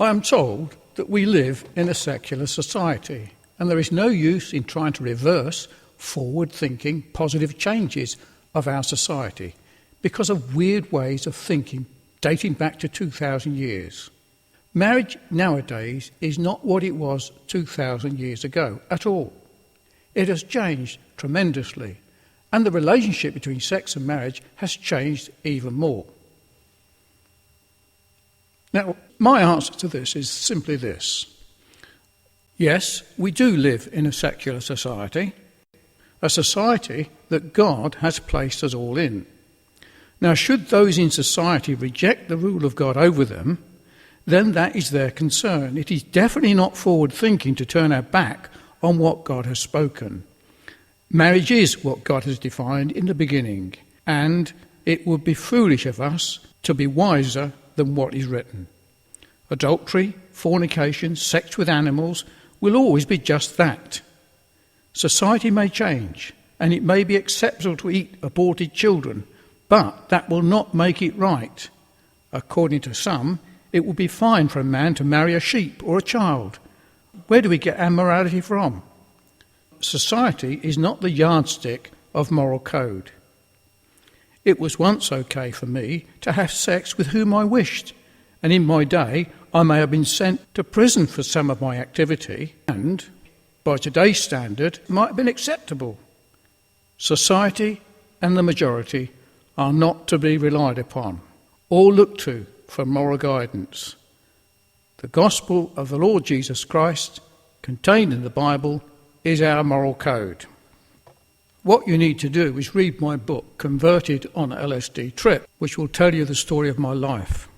I am told that we live in a secular society, and there is no use in trying to reverse forward-thinking positive changes of our society because of weird ways of thinking dating back to 2,000 years. Marriage nowadays is not what it was 2,000 years ago at all. It has changed tremendously, and the relationship between sex and marriage has changed even more. Now, my answer to this is simply this. Yes, we do live in a secular society, a society that God has placed us all in. Now, should those in society reject the rule of God over them, then that is their concern. It is definitely not forward-thinking to turn our back on what God has spoken. Marriage is what God has defined in the beginning, and it would be foolish of us to be wiser than what is written. Adultery, fornication, sex with animals will always be just that. Society may change, and it may be acceptable to eat aborted children, but that will not make it right. According to some, it will be fine for a man to marry a sheep or a child. Where do we get our morality from? Society is not the yardstick of moral code. It was once okay for me to have sex with whom I wished, and in my day I may have been sent to prison for some of my activity, and by today's standard might have been acceptable. Society and the majority are not to be relied upon or looked to for moral guidance. The gospel of the Lord Jesus Christ, contained in the Bible, is our moral code. What you need to do is read my book, Converted on a LSD Trip, which will tell you the story of my life.